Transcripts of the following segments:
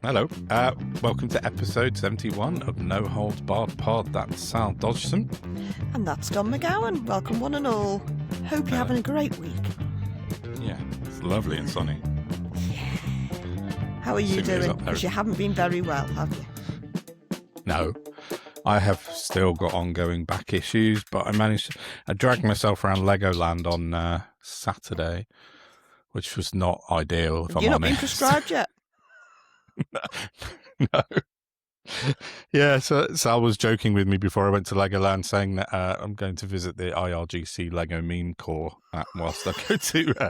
Hello. Welcome to episode 71 of No Holds Barred Pod. That's Sal Dodgson. And that's Don McGowan. Welcome one and all. Hope you're having a great week. Yeah, it's lovely and sunny. How are you doing? Because you haven't been very well, have you? No. I have still got ongoing back issues, but I dragged myself around Legoland on Saturday, which was not ideal, if I'm honest. You've not been prescribed yet? No. Yeah, so Sal was joking with me before I went to Legoland, saying that I'm going to visit the IRGC Lego meme core whilst I go to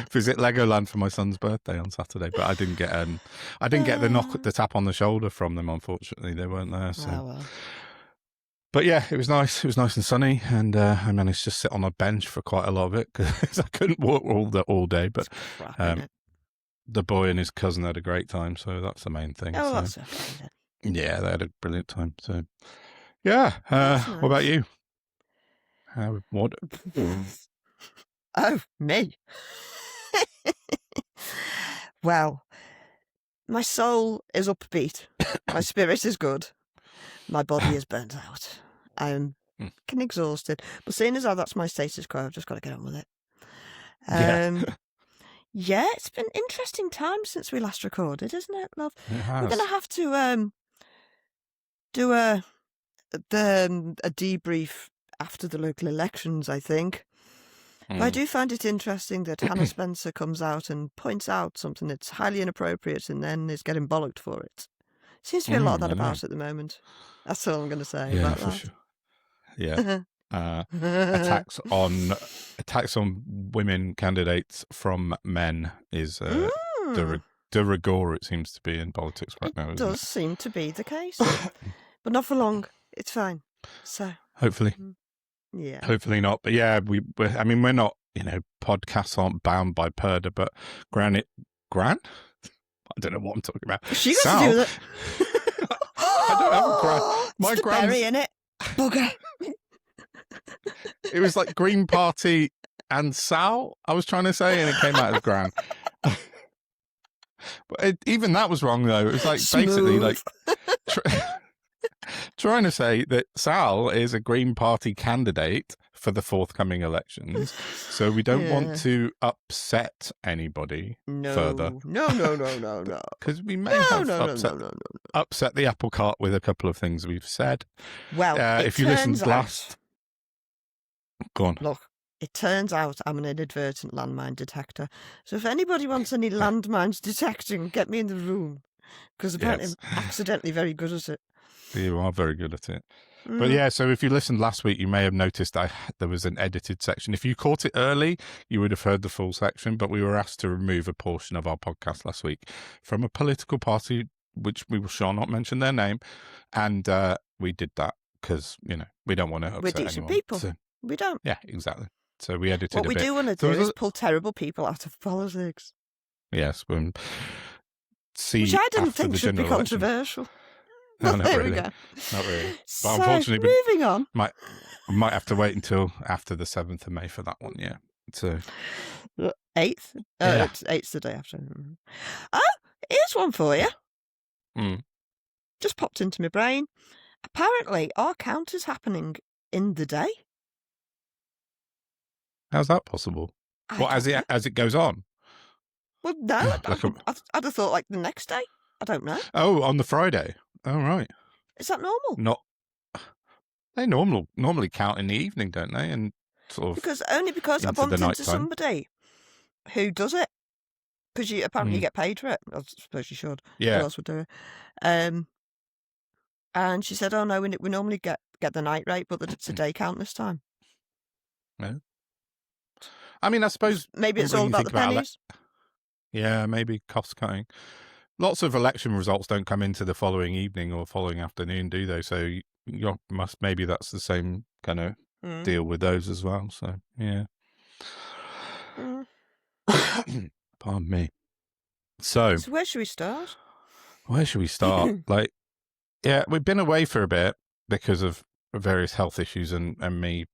visit Legoland for my son's birthday on Saturday. But I didn't get the tap on the shoulder from them. Unfortunately, they weren't there. So. Oh, well. But yeah, it was nice. It was nice and sunny, and I managed to sit on a bench for quite a lot of it because I couldn't walk all day. But the boy and his cousin had a great time, so that's the main thing. Oh, so. that's okay then. Yeah, they had a brilliant time. So, yeah. Nice. What about you? What? Oh, me. Well, my soul is upbeat. My spirit is good. My body is burnt out. I'm exhausted. But seeing as how that's my status quo, I've just got to get on with it. Yeah, it's been interesting times since we last recorded, isn't it, love? It has. We're going to have to do a debrief after the local elections, I think. But I do find it interesting that Hannah Spencer comes out and points out something that's highly inappropriate and then is getting bollocked for it. Seems to be a lot of that about at the moment. That's all I'm going to say about that. Sure. Yeah. Attacks on women candidates from men is de rigueur, it seems to be in politics right now. It does seem to be the case, but not for long. It's fine. So hopefully, yeah, hopefully not. But yeah, we're not. Podcasts aren't bound by Purda, but Gran. I don't know what I'm talking about. She got to do that. I don't have a gran. My gran in it. Bugger. It was like Green Party and Sal, I was trying to say, and it came out as Gran. But even that was wrong, though. It was like basically like trying to say that Sal is a Green Party candidate for the forthcoming elections, so we don't want to upset anybody further. No. Because we may upset the apple cart with a couple of things we've said. Well, if you listened last... Go on. Look, it turns out I'm an inadvertent landmine detector. So if anybody wants any landmines detecting, get me in the room. Because apparently I'm accidentally very good at it. You are very good at it. But yeah, so if you listened last week, you may have noticed there was an edited section. If you caught it early, you would have heard the full section, but we were asked to remove a portion of our podcast last week from a political party, which we shall not mention their name. And we did that because, we don't want to upset anyone. We're decent people. So, we don't. Yeah, exactly. So we edited what we do want to do is pull terrible people out of politics. Yes. Which I didn't think should be controversial. No, not there really. We go. Not really. But so, unfortunately, moving on. Might have to wait until after the 7th of May for that one, yeah. So 8th? It's 8th the day after. Oh, here's one for you. Just popped into my brain. Apparently, our count is happening in the day. How's that possible? As it goes on? Well, no. I'd have thought like the next day. I don't know. Oh, on the Friday. Oh, right. Is that normal? They normally count in the evening, don't they? And sort of because I bumped into somebody who does it. Because you apparently get paid for it. I suppose you should. Yeah. Who else would do it? And she said, "Oh no, we normally get the night rate, but it's a day count this time." No. I mean, I suppose maybe it's all about the pennies. Yeah, maybe cost cutting. Lots of election results don't come into the following evening or following afternoon, do they? So maybe that's the same kind of deal with those as well. So yeah. Pardon me. So where should we start? Yeah, we've been away for a bit because of various health issues and me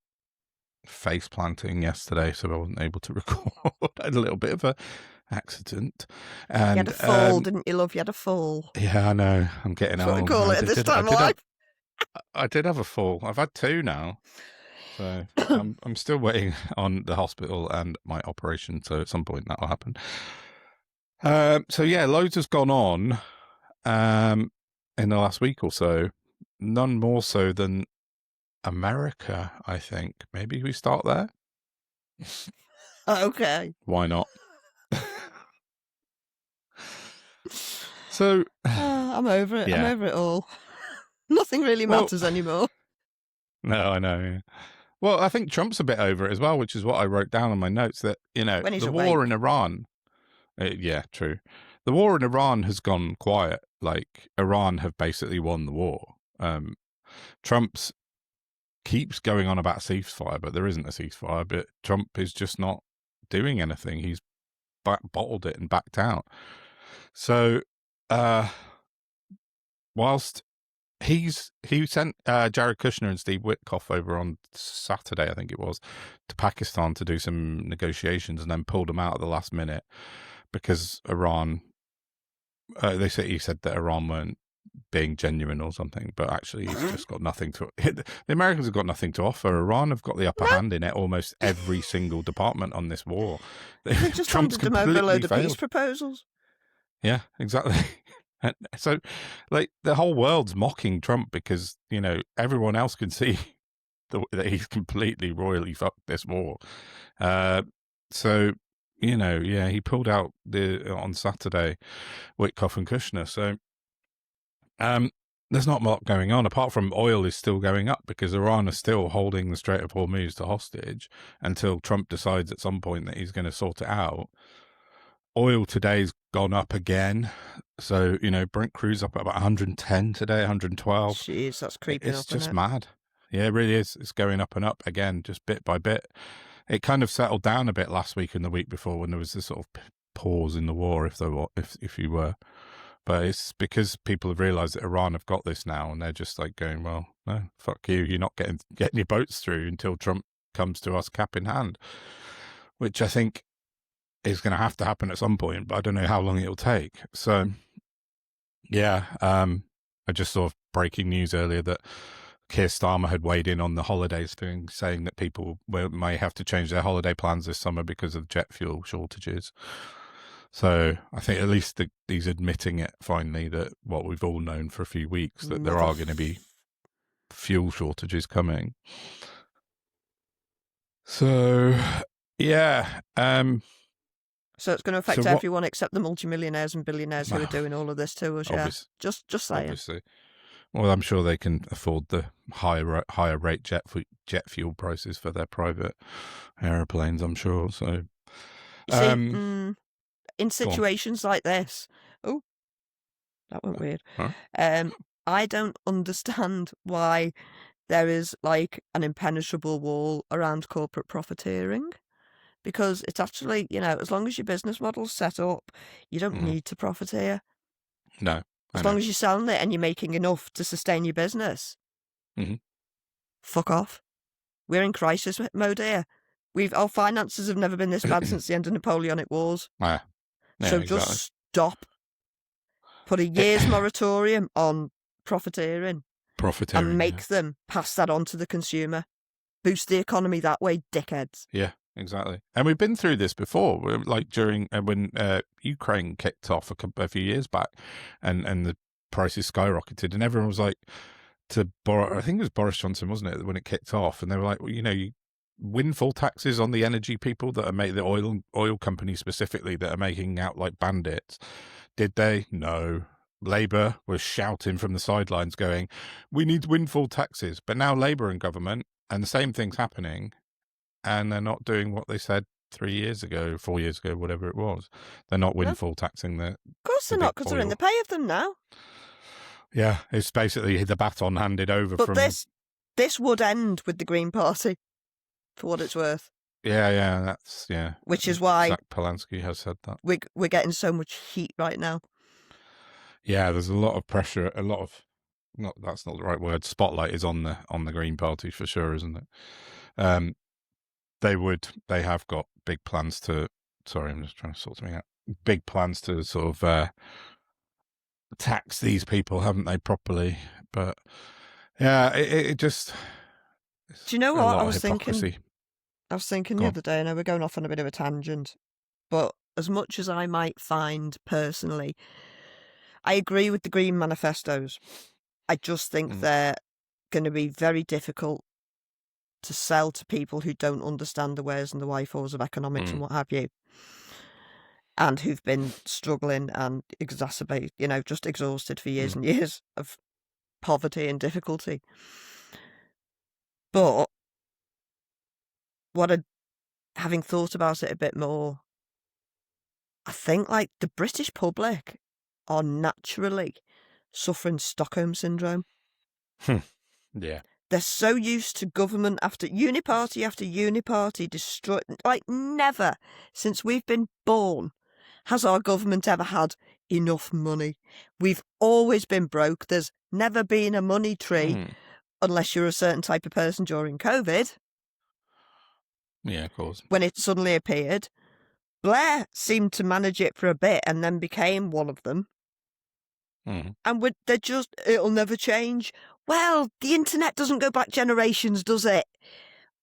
face planting yesterday, so I wasn't able to record. I had a little bit of a accident. You had And a fall, didn't you, love? You had a fall. yeah, I know. I'm getting That's what we old. call it at this time of life. I did have a fall. I've had 2 now. So I'm still waiting on the hospital and my operation. So at some point that'll happen. So yeah, loads has gone on in the last week or so. None more so than America, I think. Maybe we start there. Okay. Why not? So I'm over it. yeah. I'm over it all. Nothing really matters anymore. No, I know. Yeah. Well, I think Trump's a bit over it as well, which is what I wrote down on my notes. That When he's the awake. war in Iran. Yeah, true. The war in Iran has gone quiet. Like Iran have basically won the war. Trump's keeps going on about ceasefire, but there isn't a ceasefire. But Trump is just not doing anything. He's bottled it and backed out. So, whilst he sent Jared Kushner and Steve Witkoff over on Saturday, I think it was, to Pakistan to do some negotiations, and then pulled them out at the last minute because Iran. He said that Iran weren't being genuine or something, but actually he's just got nothing to. The Americans have got nothing to offer. Iran have got the upper hand in almost every single department on this war. They just handed them over a load of peace proposals. Yeah, exactly. And so, like, the whole world's mocking Trump because, everyone else can see that he's completely royally fucked this war. So, he pulled out on Saturday, Witkoff and Kushner. So, there's not much going on apart from oil is still going up because Iran is still holding the Strait of Hormuz to hostage until Trump decides at some point that he's going to sort it out. Oil today's gone up again. So, Brent crude's up at about 110 today, 112. Jeez, that's creeping up. It's just mad. Yeah, it really is. It's going up and up again, just bit by bit. It kind of settled down a bit last week and the week before when there was this sort of pause in the war, if you were. But it's because people have realised that Iran have got this now, and they're just like going, well, no, fuck you. You're not getting your boats through until Trump comes to us cap in hand, which I think is going to have to happen at some point, but I don't know how long it'll take. So, yeah, I just saw breaking news earlier that Keir Starmer had weighed in on the holidays thing, saying that people may have to change their holiday plans this summer because of jet fuel shortages. So I think at least he's admitting it finally, that what we've all known for a few weeks, that there are going to be fuel shortages coming. So, yeah. So it's going to affect everyone except the multimillionaires and billionaires who are doing all of this to us, yeah. Just saying. Obviously. Well, I'm sure they can afford the higher rate jet fuel prices for their private aeroplanes, I'm sure. So, in situations like this, oh, that went weird. Huh? I don't understand why there is like an impenetrable wall around corporate profiteering, because it's actually, as long as your business model's set up, you don't need to profiteer. No. As long as you're selling it and you're making enough to sustain your business. Mm-hmm. Fuck off. We're in crisis mode here. Our finances have never been this bad since the end of Napoleonic Wars. Yeah, so exactly. Just stop. Put a year's moratorium on profiteering. And make them pass that on to the consumer. Boost the economy that way, dickheads. Yeah, exactly. And we've been through this before, like during when Ukraine kicked off a few years back, and the prices skyrocketed, and everyone was like, I think it was Boris Johnson, wasn't it, when it kicked off, and they were like, well, windfall taxes on the energy people that are the oil companies specifically that are making out like bandits. Did they? No. Labour was shouting from the sidelines going, we need windfall taxes. But now Labour and government, and the same thing's happening, and they're not doing what they said 3 years ago, 4 years ago, whatever it was. They're not windfall taxing the... Of course they're not, because they're in the pay of them now. Yeah, it's basically the baton handed over from... But this would end with the Green Party, for what it's worth. Yeah, that's... yeah. Which is why... Zach Polanski has said that. We're getting so much heat right now. Yeah, there's a lot of pressure, that's not the right word. Spotlight is on the Green Party for sure, isn't it? They have got big plans to. Sorry, I'm just trying to sort something out. big plans to sort of tax these people, haven't they, properly? But yeah, it just Do you know a what lot I of was thinking? hypocrisy. I was thinking Go the on. other day, and we're going off on a bit of a tangent, but as much as I might find personally, I agree with the Green manifestos. I just think they're going to be very difficult to sell to people who don't understand the wheres and the wherefores of economics and what have you, and who've been struggling and just exhausted for years and years of poverty and difficulty. But having thought about it a bit more, I think like the British public are naturally suffering Stockholm syndrome. Yeah. They're so used to government after uniparty destroy. Like never since we've been born has our government ever had enough money. We've always been broke. There's never been a money tree unless you're a certain type of person during COVID. Yeah, of course. When it suddenly appeared, Blair seemed to manage it for a bit and then became one of them. And it'll never change. Well, the internet doesn't go back generations, does it?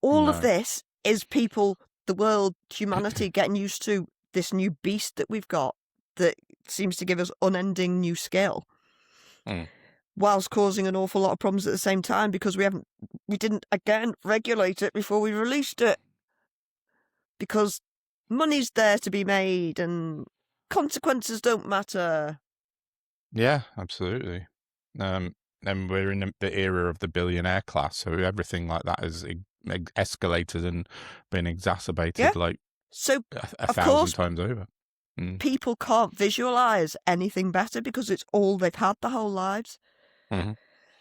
All of this is people, the world, humanity getting used to this new beast that we've got that seems to give us unending new skill, whilst causing an awful lot of problems at the same time because we didn't again regulate it before we released it. Because money's there to be made and consequences don't matter. Yeah, absolutely. And we're in the era of the billionaire class, so everything like that has escalated and been exacerbated so a thousand times over. People can't visualize anything better because it's all they've had their whole lives.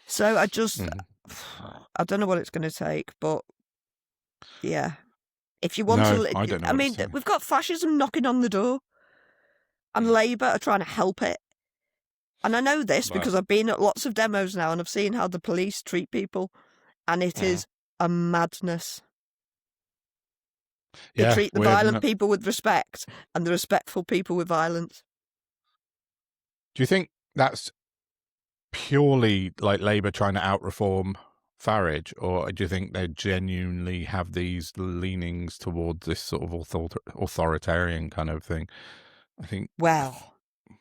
So I don't know what it's going to take, but yeah. If you want I don't know. I mean, we've got fascism knocking on the door, and Labour are trying to help it. And I know this because I've been at lots of demos now and I've seen how the police treat people, and it is a madness. They treat the violent people with respect and the respectful people with violence. Do you think that's purely like Labour trying to outreform Farage, or do you think they genuinely have these leanings towards this sort of authoritarian kind of thing? I think. Well,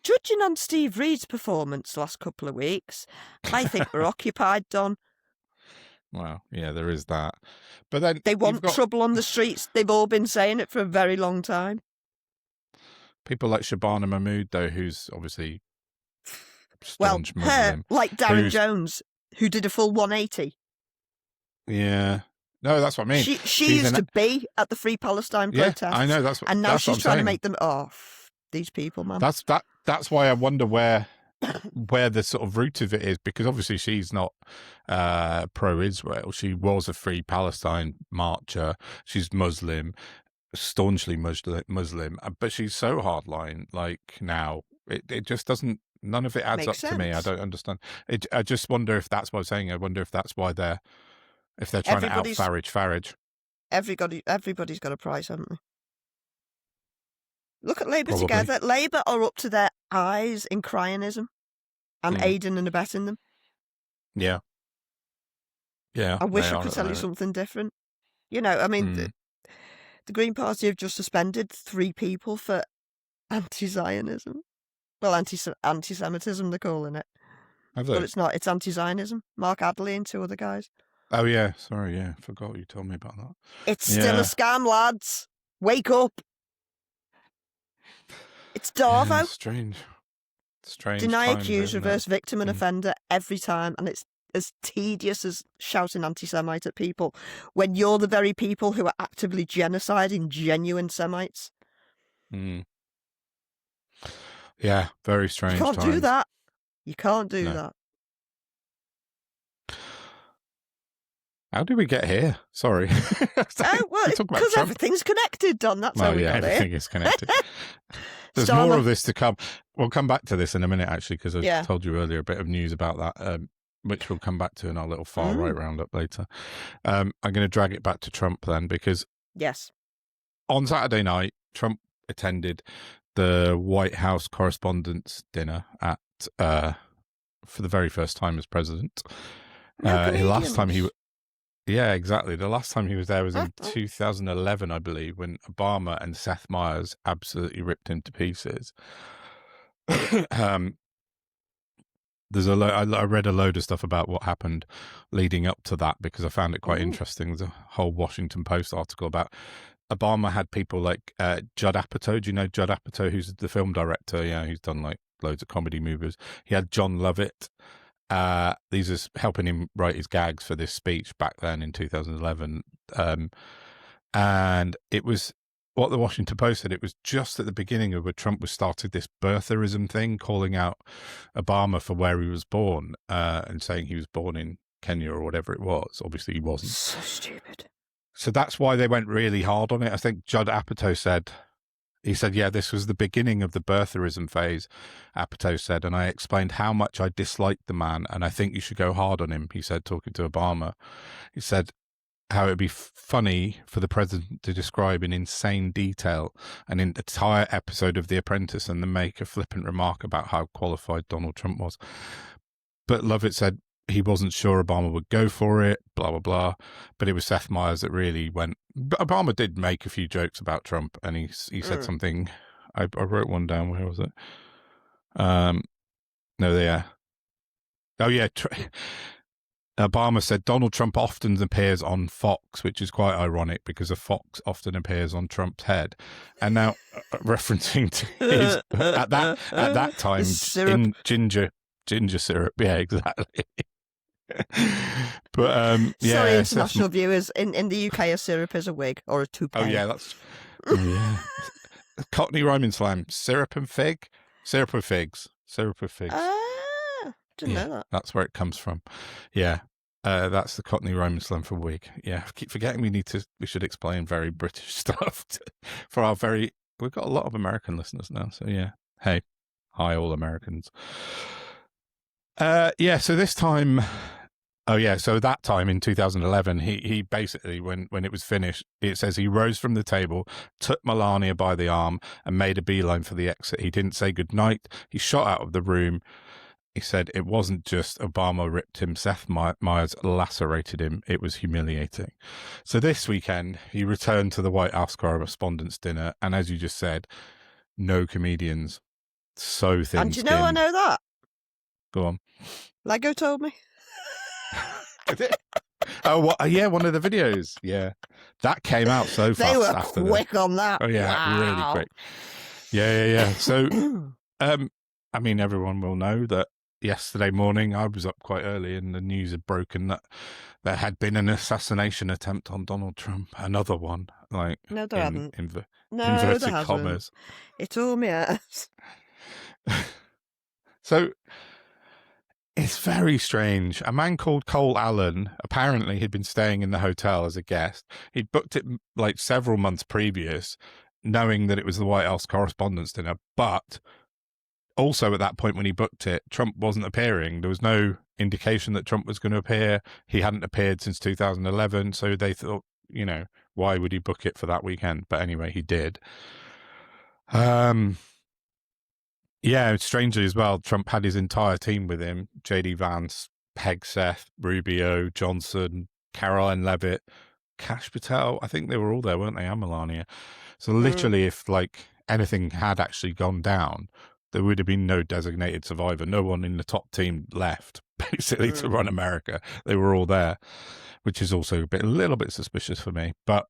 judging on Steve Reed's performance the last couple of weeks, I think we're occupied, Don. Well, yeah, there is that. But then they want trouble on the streets. They've all been saying it for a very long time. People like Shabana Mahmood, though, who's obviously staunch Muslim. Like Darren Jones, who did a full 180. Yeah. No, that's what I mean. She used to be at the Free Palestine protests. I know, and now she's trying to make them off. These people, man. That's why I wonder where the sort of root of it is, because obviously she's not pro-Israel. She was a Free Palestine marcher. She's Muslim, staunchly Muslim, but she's so hardline. Like now, it just doesn't. None of it adds up to me. I don't understand. I just wonder if that's what I'm saying. I wonder if that's why they're trying to out Farage. Everybody's got a price, haven't they? Look at Labour together. Labour are up to their eyes in cryonism and aiding and abetting them. Yeah. Yeah. I wish I could tell you something different. You know, I mean, the Green Party have just suspended 3 people for anti-Zionism. Well, anti-Semitism, they're calling it. Have they? But it's not. It's anti-Zionism. Mark Adley and 2 other guys. Oh, yeah. Sorry, yeah. Forgot you told me about that. It's still a scam, lads. Wake up. It's Darvo. Yeah, strange. Deny, accuse, reverse victim and offender every time. And it's as tedious as shouting anti-Semite at people when you're the very people who are actively genociding genuine Semites. Yeah, very strange. You can't do that. You can't do that. How did we get here? Sorry. Because everything's connected, Don. That's how we got everything is connected. There's more of this to come. We'll come back to this in a minute, actually, because I told you earlier a bit of news about that, which we'll come back to in our little far-right roundup later. I'm going to drag it back to Trump then, because yes, on Saturday night, Trump attended the White House Correspondents' Dinner at for the very first time as president. No The last time comedians. yeah, exactly. The last time he was there was in 2011, I believe, when Obama and Seth Meyers absolutely ripped him to pieces. There's I read a load of stuff about what happened leading up to that because I found it quite interesting. There's a whole Washington Post article about Obama had people like Judd Apatow. Do you know Judd Apatow, who's the film director? Yeah, he's done like loads of comedy movies. He had John Lovett. These are helping him write his gags for this speech back then in 2011. And it was what the Washington Post said. It was just at the beginning of where Trump was started this birtherism thing, calling out Obama for where he was born and saying he was born in Kenya or whatever it was. Obviously, he wasn't. So stupid. So that's why they went really hard on it. I think Judd Apatow said, yeah, this was the beginning of the birtherism phase, Apatow said, and I explained how much I disliked the man, and I think you should go hard on him, he said, talking to Obama. He said how it would be funny for the president to describe in insane detail an entire episode of The Apprentice and then make a flippant remark about how qualified Donald Trump was. But Lovett said he wasn't sure Obama would go for it, blah, blah, blah. But it was Seth Meyers that really went. But Obama did make a few jokes about Trump, and he said something. I wrote one down. Where was it? No, there. Oh, yeah. Obama said Donald Trump often appears on Fox, which is quite ironic because a fox often appears on Trump's head. And now referencing to his at that time in ginger syrup. Yeah, exactly. But yeah. Sorry, international viewers. In the UK, a syrup is a wig or a toupee. Oh yeah, that's yeah. Cockney rhyming slam: syrup and fig, syrup with figs, syrup with figs. Didn't know that. That's where it comes from. Yeah. That's the Cockney rhyming slam for wig. Yeah, I keep forgetting we should explain very British stuff for our we've got a lot of American listeners now. So yeah. Hey, hi all Americans. Yeah, so this time so that time in 2011, he basically, when it was finished, it says he rose from the table, took Melania by the arm and made a beeline for the exit. He didn't say goodnight. He shot out of the room. He said it wasn't just Obama ripped him, Seth Meyers lacerated him. It was humiliating. So this weekend, he returned to the White House Correspondents' Dinner. And as you just said, no comedians. So thin. And you know, I know that. Go on. Lego told me. Did it? Oh, what? Yeah, one of the videos. Yeah. That came out so fast. They were after quick on that. Oh, yeah, wow. really quick. Yeah. So, I mean, everyone will know that yesterday morning I was up quite early and the news had broken that there had been an assassination attempt on Donald Trump. Another one. Like, no, there hadn't. Inverted there commas. It all me ass. So it's very strange. A man called Cole Allen, apparently he'd been staying in the hotel as a guest. He'd booked it like several months previous, knowing that it was the White House Correspondents' Dinner. But also at that point when he booked it, Trump wasn't appearing. There was no indication that Trump was going to appear. He hadn't appeared since 2011. So they thought, why would he book it for that weekend? But anyway, he did. Yeah, strangely as well, Trump had his entire team with him. J.D. Vance, Hegseth, Rubio, Johnson, Caroline Levitt, Kash Patel. I think they were all there, weren't they? And Melania. So literally, if like anything had actually gone down, there would have been no designated survivor. No one in the top team left, basically, to run America. They were all there, which is also a little bit suspicious for me. But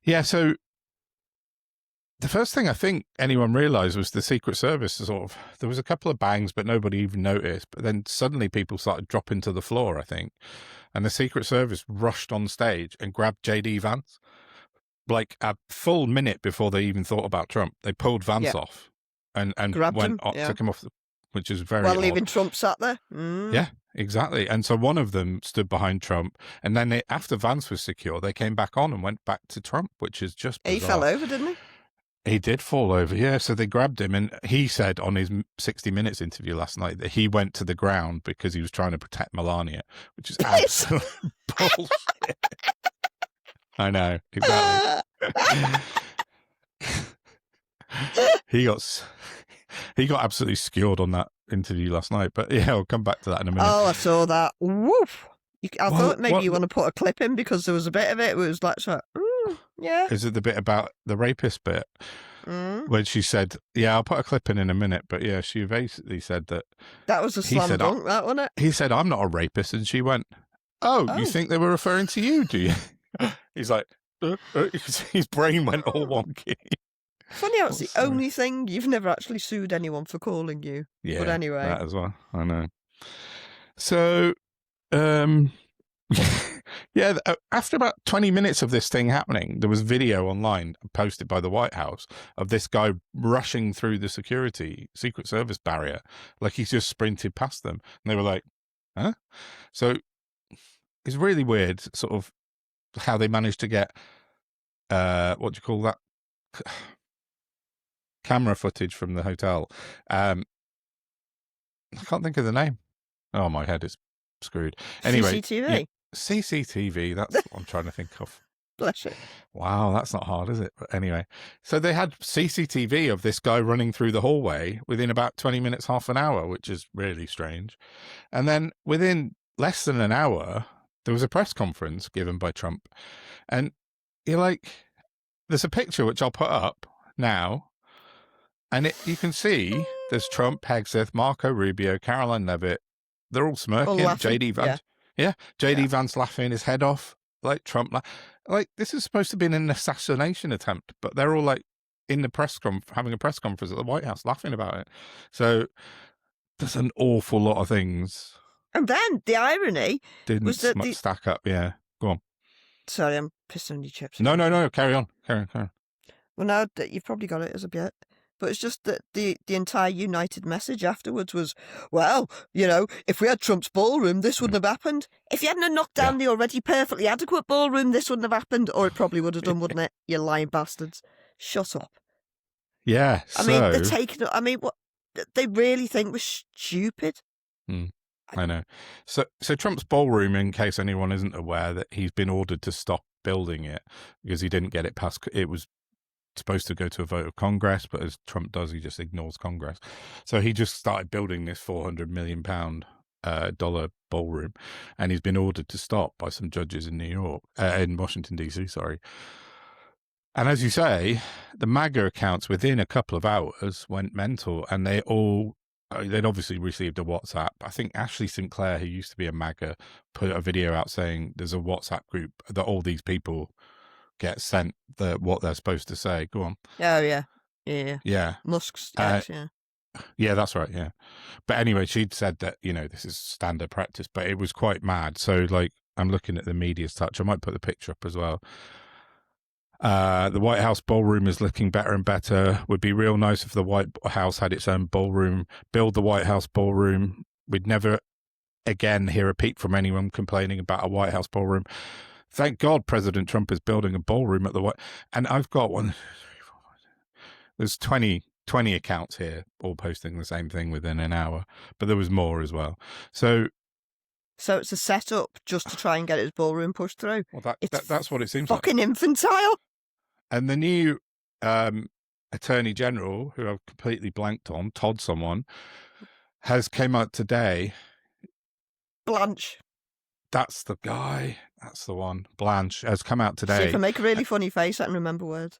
yeah, so the first thing I think anyone realized was the Secret Service there was a couple of bangs, but nobody even noticed. But then suddenly people started dropping to the floor, I think. And the Secret Service rushed on stage and grabbed J.D. Vance. Like a full minute before they even thought about Trump. They pulled Vance off and took him off, which is very odd. Leaving Trump sat there. Yeah, exactly. And so one of them stood behind Trump. And then after Vance was secure, they came back on and went back to Trump, which is just bizarre. He fell over, didn't he? He did fall over, yeah. So they grabbed him, and he said on his 60 Minutes interview last night that he went to the ground because he was trying to protect Melania, which is absolute bullshit. I know, exactly. he got absolutely skewered on that interview last night. But yeah, I'll come back to that in a minute. Oh, I saw that. Woof. I thought maybe you want to put a clip in because there was a bit of it where it was like, yeah. Is it the bit about the rapist bit? When she said, yeah, I'll put a clip in a minute. But yeah, she basically said that was a slam dunk, that, wasn't it? He said, I'm not a rapist. And she went, oh, you think they were referring to you, do you? He's like, his brain went all wonky. Funny how it's the only thing you've never actually sued anyone for calling you. Yeah, but anyway. That as well. I know. So, yeah, after about 20 minutes of this thing happening, there was video online posted by the White House of this guy rushing through the Secret Service barrier. Like he's just sprinted past them. And they were like, huh? So it's really weird, sort of, how they managed to get, what do you call that? Camera footage from the hotel. I can't think of the name. Oh, my head is screwed. Anyway, CCTV. Yeah, CCTV. That's what I'm trying to think of. Bless you. Wow, that's not hard, is it? But anyway, so they had CCTV of this guy running through the hallway within about 20 minutes, half an hour, which is really strange. And then within less than an hour, there was a press conference given by Trump. And you're like, there's a picture which I'll put up now. And you can see there's Trump, Hegseth, Marco Rubio, Caroline Leavitt. They're all smirking. JD Vance. Yeah. JD Vance laughing his head off. Like Trump. Like this is supposed to be an assassination attempt, but they're all like in the having a press conference at the White House laughing about it. So there's an awful lot of things. And then the irony was that stack up. Yeah. Go on. Sorry, I'm pissing on your chips. No. Carry on. Well, now that you've probably got it as a bit. But it's just that the entire united message afterwards was, well, if we had Trump's ballroom, this wouldn't have happened. If you hadn't knocked down the already perfectly adequate ballroom, this wouldn't have happened. Or it probably would have done, wouldn't it? You lying bastards. Shut up. Yeah. I mean, they're taking... I mean, what they really think we're stupid. I know. So Trump's ballroom, in case anyone isn't aware, that he's been ordered to stop building it because he didn't get it past... It was supposed to go to a vote of Congress, but as Trump does, he just ignores Congress. So he just started building this $400 million dollar ballroom, and he's been ordered to stop by some judges in in Washington DC. Sorry. And as you say, the MAGA accounts within a couple of hours went mental, and they'd obviously received a WhatsApp. I think Ashley Sinclair, who used to be a MAGA, put a video out saying there's a WhatsApp group that all these people get sent what they're supposed to say. Go on. Oh, yeah. Musk's ex, yeah. Yeah, that's right, yeah. But anyway, she'd said that, this is standard practice, but it was quite mad. So, like, I'm looking at the media's touch. I might put the picture up as well. The White House ballroom is looking better and better. Would be real nice if the White House had its own ballroom. Build the White House ballroom. We'd never again hear a peep from anyone complaining about a White House ballroom. Thank God President Trump is building a ballroom at the White... And I've got one... There's 20 accounts here, all posting the same thing within an hour. But there was more as well. So it's a setup just to try and get his ballroom pushed through. Well, that's what it seems fucking like. Infantile. And the new Attorney General, who I've completely blanked on, Todd someone, has came out today... Blanche. That's the guy. That's the one. Blanche has come out today. See, if I make a really funny face, I can remember words.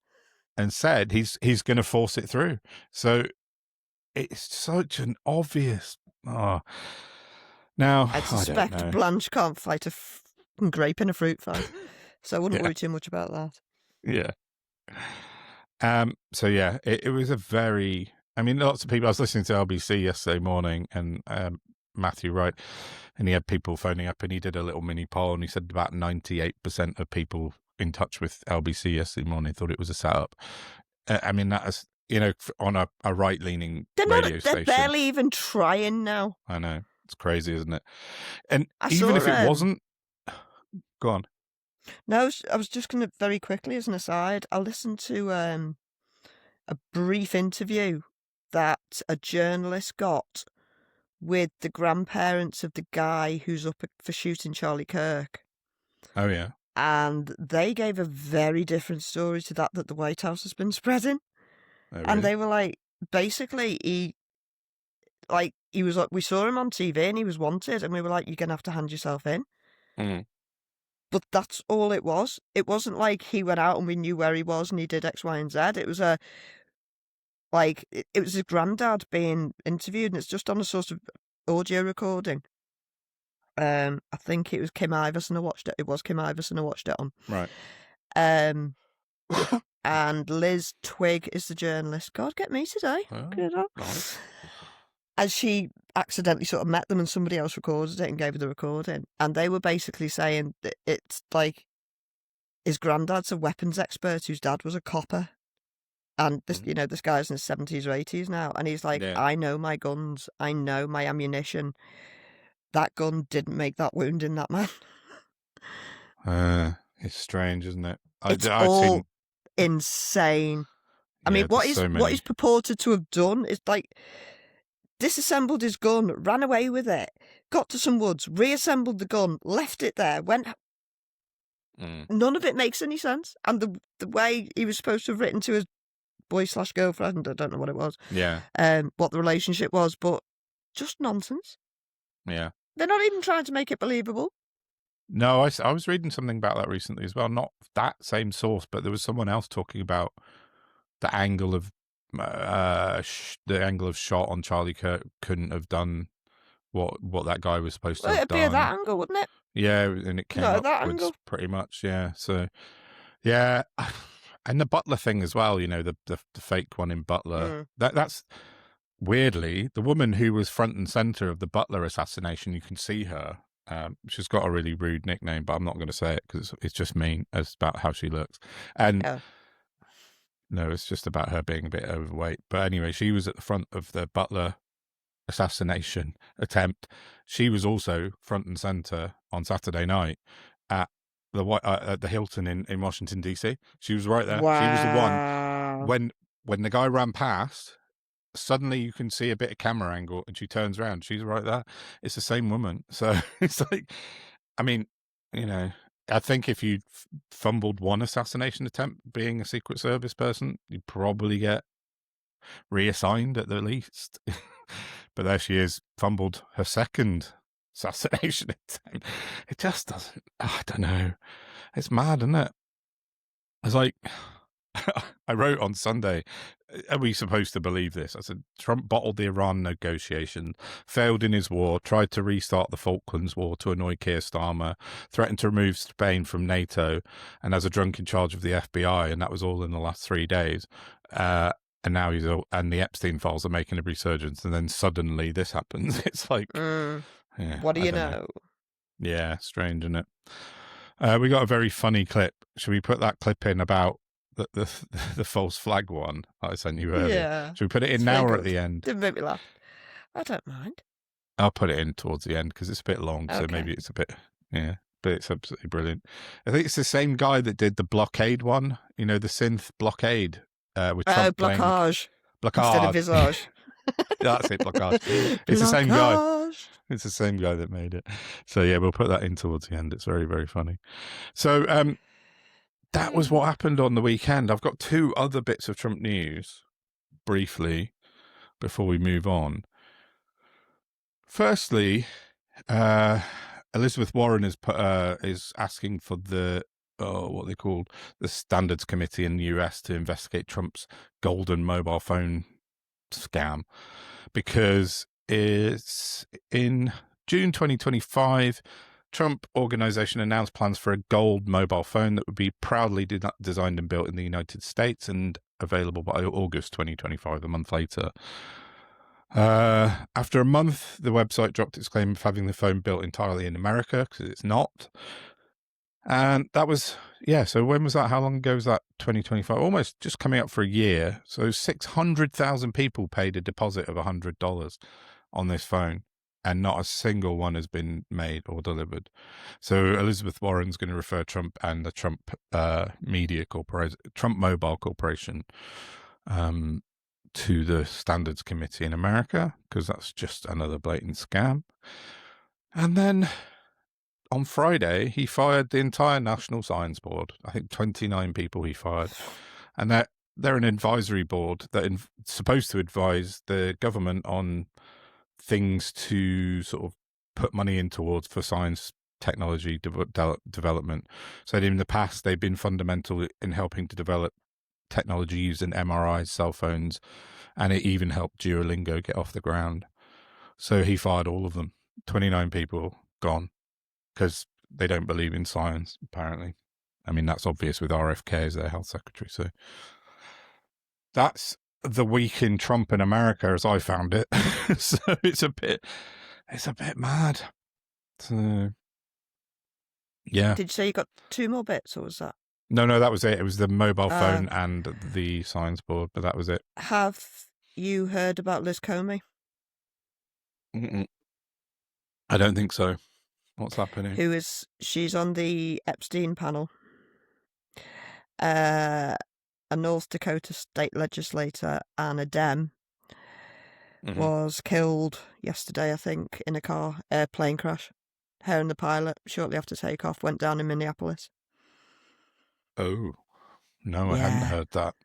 And said he's going to force it through. So it's such an obvious... Oh. Now, I suspect Blanche can't fight a grape in a fruit fight. So I wouldn't worry too much about that. Yeah. So yeah, it was a very... I mean, lots of people... I was listening to LBC yesterday morning, and Matthew Wright, and he had people phoning up, and he did a little mini poll, and he said about 98% of people in touch with LBC yesterday morning thought it was a setup. I mean, that is, on a right-leaning radio station. They're barely even trying now. I know. It's crazy, isn't it? And I even if it wasn't... Go on. No, I was just going to, very quickly as an aside, I listened to a brief interview that a journalist got with the grandparents of the guy who's up for shooting Charlie Kirk. Oh, yeah. And they gave a very different story to that the White House has been spreading. Oh, And really? they were like, basically, he was like, we saw him on TV and he was wanted, and we were like, you're gonna have to hand yourself in. Mm. But that's all it was. It wasn't like he went out and we knew where he was and he did X, Y, and Z. It was it was his granddad being interviewed, and it's just on a sort of audio recording. I think it was Kim Iverson. I watched it. It was Kim Iverson. I watched it on. Right. Um, and Liz Twigg is the journalist. God, get me today. Oh, You know? nice. And she accidentally sort of met them, and somebody else recorded it and gave her the recording. And they were basically saying that it's like his granddad's a weapons expert whose dad was a copper. And this, this guy's in his 70s or 80s now. And he's like, Yeah. I know my guns. I know my ammunition. That gun didn't make that wound in that man. It's strange, isn't it? It's I've all seen insane. I mean, there's so what many. he's purported to have done is like disassembled his gun, ran away with it, got to some woods, reassembled the gun, left it there, went. None of it makes any sense. And the way he was supposed to have written to his boy/girlfriend, I don't know what it was. Yeah. What the relationship was, but just nonsense. Yeah. They're not even trying to make it believable. No, I was reading something about that recently as well. Not that same source, but there was someone else talking about the angle of shot on Charlie Kirk couldn't have done what that guy was supposed to Well, have it'd be at done. that angle, wouldn't it? Yeah, and it came Not at that upwards angle. pretty much. Yeah, so yeah, and the Butler thing as well. The fake one in Butler. That's weirdly the woman who was front and center of the Butler assassination. You can see her. She's got a really rude nickname, but I'm not going to say it because it's just mean. It's about how she looks, and no, it's just about her being a bit overweight. But anyway, she was at the front of the Butler assassination attempt. She was also front and center on Saturday night at the Hilton in Washington DC. She was right there. Wow. She was the one when the guy ran past. Suddenly you can see a bit of camera angle and she turns around. She's right there. It's the same woman. So it's like, I mean, I think if you fumbled one assassination attempt being a Secret Service person, you'd probably get reassigned at the least. But there she is, fumbled her second assassination attempt. It just doesn't, I don't know. It's mad, isn't it? It's like, I wrote on Sunday, are we supposed to believe this? I said, Trump bottled the Iran negotiation, failed in his war, tried to restart the Falklands War to annoy Keir Starmer, threatened to remove Spain from NATO, and has a drunk in charge of the FBI, and that was all in the last 3 days. And now and the Epstein files are making a resurgence, and then suddenly this happens. It's like, yeah, what do you know? Yeah, strange, isn't it? We got a very funny clip. Should we put that clip in about the false flag one I sent you earlier? Yeah. Should we put it in now or at the end? Didn't make me laugh. I don't mind. I'll put it in towards the end because it's a bit long, so maybe it's a bit, but it's absolutely brilliant. I think it's the same guy that did the blockade one, the synth blockade with Trump playing. Blockage. Blockage. Instead of visage. That's it, blockage. It's the same guy. It's the same guy that made it. So yeah, we'll put that in towards the end. It's very, very funny. So that was what happened on the weekend. I've got 2 other bits of Trump news briefly before we move on. Firstly, Elizabeth Warren is asking for what they call the Standards Committee in the US to investigate Trump's golden mobile phone scam, because it's in June 2025, Trump organization announced plans for a gold mobile phone that would be proudly designed and built in the United States and available by August 2025, a month later. After a month, the website dropped its claim of having the phone built entirely in America, because it's not. And that was, so when was that? How long ago was that? 2025? Almost just coming up for a year. So 600,000 people paid a deposit of $100 on this phone, and not a single one has been made or delivered. So Elizabeth Warren's going to refer Trump and the Trump Media Corporation, Trump Mobile Corporation, to the Standards Committee in America, because that's just another blatant scam. And then on Friday, he fired the entire National Science Board. I think 29 people he fired. And they're an advisory board that supposed to advise the government on things to sort of put money in towards for science technology development. So in the past, they've been fundamental in helping to develop technology used in MRIs, cell phones, and it even helped Duolingo get off the ground. So he fired all of them. 29 people gone because they don't believe in science, apparently. I mean, that's obvious with RFK as their health secretary. So that's the week in Trump in America as I found it. So it's a bit mad. So yeah. Did you say you got 2 more bits, or was that? No, that was it. It was the mobile phone and the science board, but that was it. Have you heard about Liz Comey? Mm-mm. I don't think so. What's happening? She's on the Epstein panel. A North Dakota state legislator and a Dem was killed yesterday, I think, in a airplane crash. Her and the pilot, shortly after takeoff, went down in Minneapolis. Oh, no, I hadn't heard that.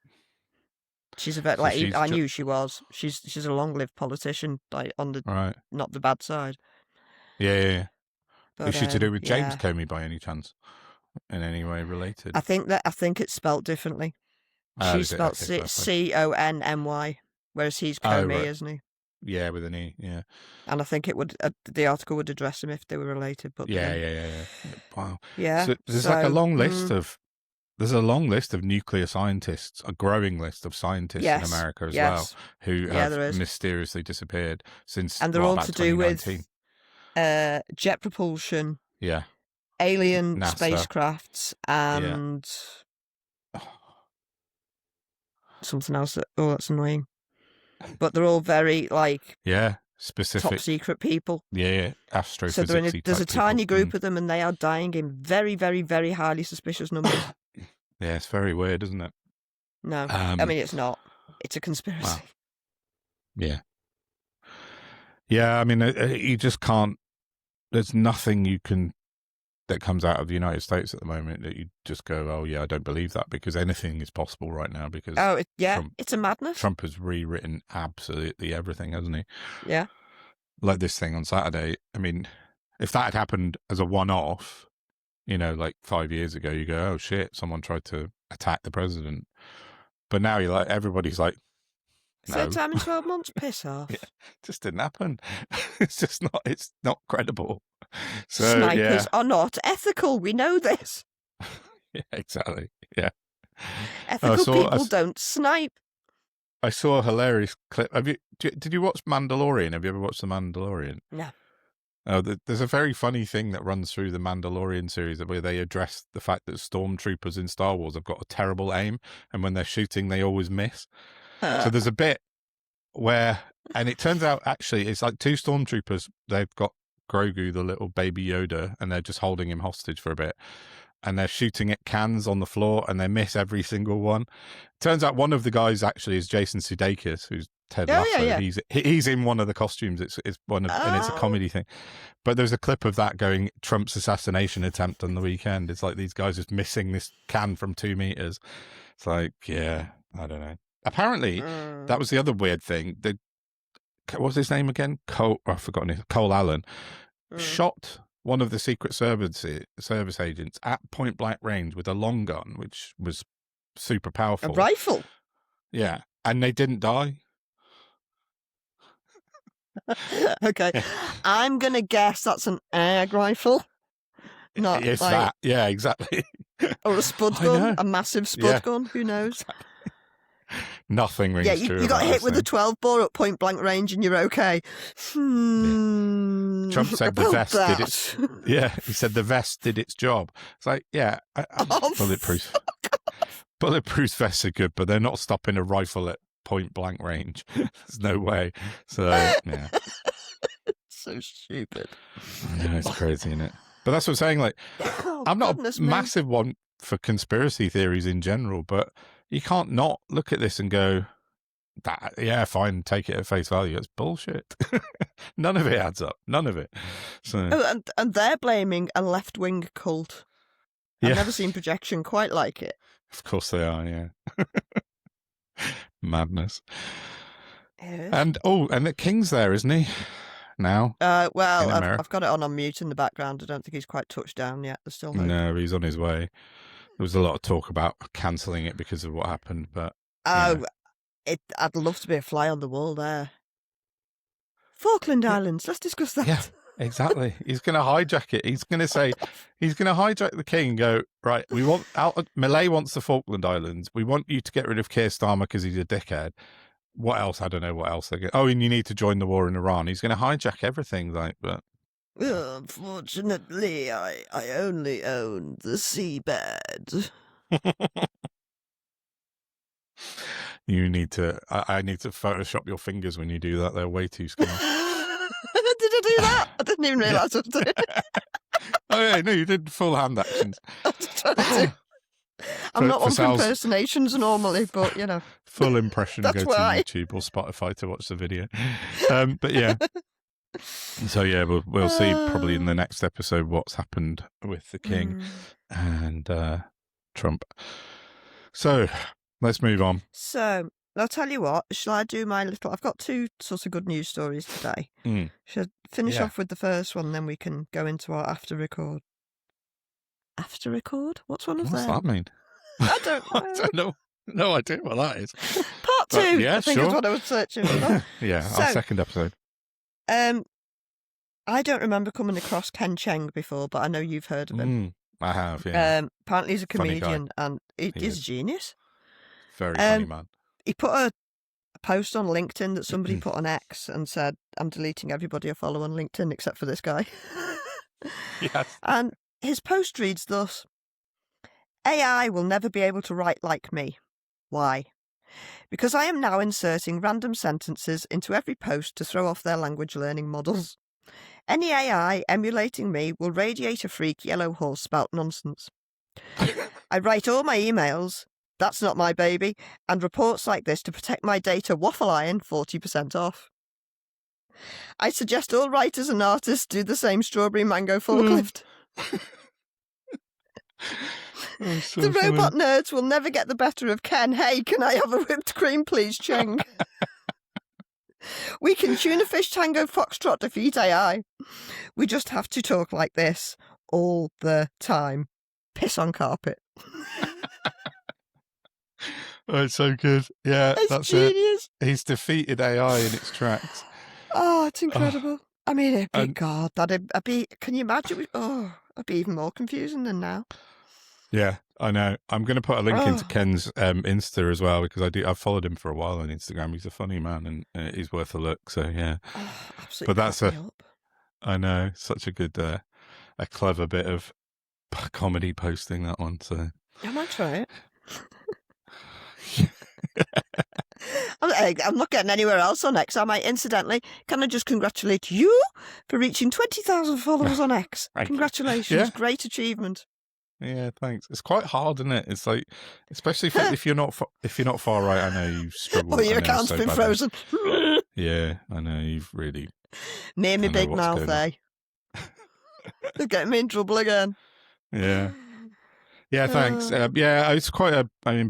She's a bit I knew she was. She's a long-lived politician, like on the not the bad side. Yeah. But, is she to do with James Comey by any chance? In any way related? I think it's spelt differently. She's spelled Conmy, whereas he's Comey, isn't he? Yeah, with an E. Yeah. And I think it would the article would address him if they were related. But yeah. Wow. Yeah. So there's like a long list of. There's a long list of nuclear scientists, a growing list of scientists in America as well, who have mysteriously disappeared since. And they're all to do with jet propulsion, alien NASA, spacecrafts, and something else. That's annoying. But they're all very specific, top secret people. Yeah, astrophysics. So there's a tiny group of them, and they are dying in very, very, very highly suspicious numbers. Yeah, it's very weird, isn't it? No, I mean, it's not. It's a conspiracy. Wow. Yeah. I mean, you just can't. There's nothing that comes out of the United States at the moment that you just go, oh yeah, I don't believe that, because anything is possible right now. Because it's a madness. Trump has rewritten absolutely everything, hasn't he? Yeah. Like this thing on Saturday. I mean, if that had happened as a one-off, like 5 years ago, you go, oh shit, someone tried to attack the president. But now everybody's like, no. Third time in 12 months, piss off. It just didn't happen. It's not credible. So, snipers are not ethical. We know this. Yeah, exactly. Yeah. Ethical people don't snipe. I saw a hilarious clip. Did you watch Mandalorian? Have you ever watched The Mandalorian? No. Oh, there's a very funny thing that runs through the Mandalorian series where they address the fact that stormtroopers in Star Wars have got a terrible aim, and when they're shooting, they always miss. So there's a bit where, and it turns out actually it's like 2 stormtroopers. They've got Grogu, the little baby Yoda, and they're just holding him hostage for a bit. And they're shooting at cans on the floor, and they miss every single one. Turns out one of the guys actually is Jason Sudeikis, who's Ted Lasso. Yeah. He's in one of the costumes. It's one of, and it's a comedy thing. But there's a clip of that going Trump's assassination attempt on the weekend. It's like these guys just missing this can from 2 meters. It's like, I don't know. Apparently, that was the other weird thing. What's his name again? I've forgotten. Cole Allen shot one of the Secret Service agents at point blank range with a long gun, which was super powerful. A rifle? Yeah. And they didn't die. Okay. I'm going to guess that's an air rifle. Not it's that. Yeah, exactly. Or a spud gun. A massive spud gun. Who knows? Nothing rings true. You got hit with a 12 bore at point blank range and you're okay. Trump said the vest did its. Yeah, he said the vest did its job. It's like, bulletproof. Bulletproof vests are good, but they're not stopping a rifle at point blank range. There's no way. So yeah, so stupid. Yeah, it's crazy, isn't it? But that's what I'm saying. Like, I'm not a massive one for conspiracy theories in general, but you can't not look at this and go, "That fine, take it at face value." It's bullshit. None of it adds up. None of it. So, and they're blaming a left-wing cult. I've never seen projection quite like it. Of course they are. Yeah. Madness. Yes. And the King's there, isn't he? Now. Well, in I've got it on mute in the background. I don't think he's quite touched down yet. There's still hope. No, he's on his way. There was a lot of talk about cancelling it because of what happened, but I'd love to be a fly on the wall there. Falkland Islands. Let's discuss that. Yeah, exactly. He's going to hijack it. He's going to say, he's going to hijack the King and go, right, Malay wants the Falkland Islands. We want you to get rid of Keir Starmer because he's a dickhead. What else? I don't know what else they're going to... Oh, and you need to join the war in Iran. He's going to hijack everything, but... Unfortunately, I only own the seabed. You need to... I need to Photoshop your fingers when you do that. They're way too small. Did I do that? I didn't even realise I was doing it. Oh, yeah, no, you did full hand actions. I was trying to... I'm not one for impersonations normally, but, you know. Full impression, go why. to YouTube or Spotify to watch the video. But yeah. So yeah, we'll see probably in the next episode what's happened with the King and Trump. So let's move on. So I'll tell you what, shall I do my little... I've got two sort of good news stories today. Shall I finish off with the first one, then we can go into our after record? After record? What's one of them? What's that mean? I don't know. I don't know. No idea what that is. Part 2, I think is what I was searching for. Yeah, our second episode. I don't remember coming across Ken Cheng before, but I know you've heard of him. I have, yeah. Apparently he's a comedian and he's a genius. Very funny man. He put a post on LinkedIn that somebody put on X and said, I'm deleting everybody I follow on LinkedIn except for this guy. Yes. And his post reads thus: AI will never be able to write like me. Why? Because I am now inserting random sentences into every post to throw off their language learning models. Any AI emulating me will radiate a freak yellow horse spout nonsense. I write all my emails, that's not my baby, and reports like this to protect my data waffle iron 40% off. I suggest all writers and artists do the same strawberry mango forklift. So the robot nerds will never get the better of Ken. Hey, can I have a whipped cream, please, Cheng? We can tuna fish tango foxtrot defeat AI. We just have to talk like this all the time. Piss on carpet. Oh, it's so good. Yeah, that's genius. He's defeated AI in its tracks. Oh, it's incredible. I mean, God, I'd be. Can you imagine? It'd be even more confusing than now. Yeah, I know. I'm going to put a link into Ken's Insta as well, because I've followed him for a while on Instagram. He's a funny man and he's worth a look. So yeah, absolutely. But that's I know, such a good, a clever bit of comedy posting, that one. So I might try it. I'm not getting anywhere else on X, am I? Incidentally, can I just congratulate you for reaching 20,000 followers on X? Congratulations, yeah. Great achievement. Yeah, thanks. It's quite hard, isn't it? It's like, especially if you're not far right. I know you struggle. Well, your account's been frozen. Yeah, I know you've really. Me and my big mouth, eh? They're getting me in trouble again. Yeah. Yeah, thanks. Yeah, it's quite a. I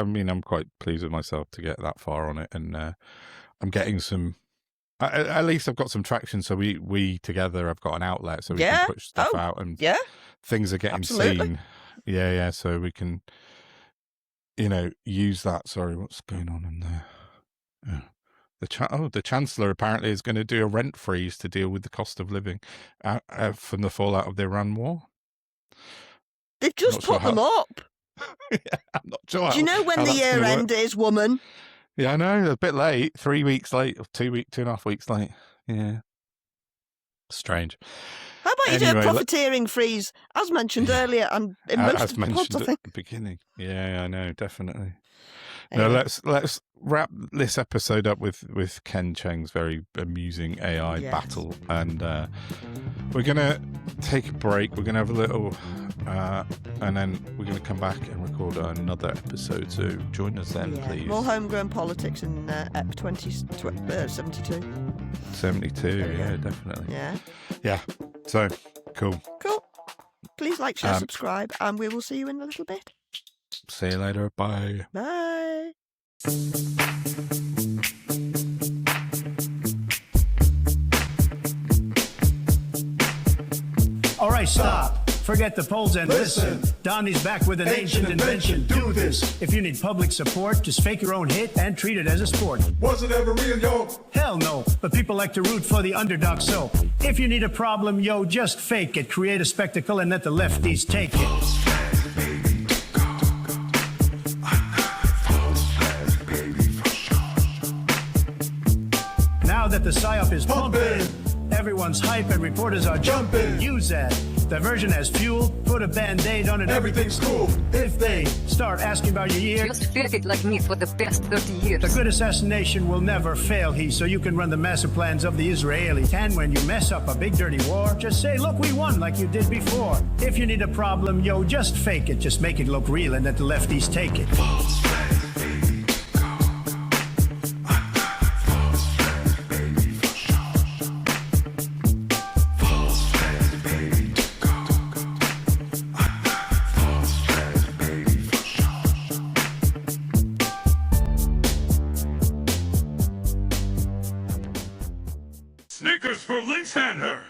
mean, I'm quite pleased with myself to get that far on it, and I'm getting some. At least I've got some traction. So we together have got an outlet, so we can push stuff out, and things are getting seen. Yeah. So we can, use that. Sorry, what's going on in there? The Chancellor apparently is going to do a rent freeze to deal with the cost of living from the fallout of the Iran war. They've just put them up. Yeah, I'm not sure. Do you know when the year end is, woman? Yeah, I know. A bit late. 3 weeks late, or 2.5 weeks late. Yeah. Strange. How about you do a profiteering freeze, as mentioned earlier, and in most as of the mentioned pods, I think. at the beginning. Yeah, I know, definitely. No, let's wrap this episode up with Ken Cheng's very amusing AI battle, and we're gonna take a break. We're gonna have a little, and then we're gonna come back and record another episode. So join us then, please. More homegrown politics in EP 72. 72, yeah, definitely. Yeah. So cool. Please like, share, subscribe, and we will see you in a little bit. See you later. Bye. Bye. All right, stop. Forget the polls and listen. Donnie's back with an ancient invention. Do this. If you need public support, just fake your own hit and treat it as a sport. Was it ever real, yo? Hell no, but people like to root for the underdog, so if you need a problem, yo, just fake it. Create a spectacle and let the lefties take it. Now that the psyop is pumping, everyone's hype and reporters are jumping. Use that. Diversion as fuel, put a band-aid on it, Everything's cool. If they start asking about your year, Just felt it like me for the past 30 years. the good assassination will never fail, so you can run the master plans of the Israelis. And when you mess up a big dirty war, just say, look, we won like you did before. If you need a problem, yo, just fake it. Just make it look real and let the lefties take it. Snickers for Lynx Hander!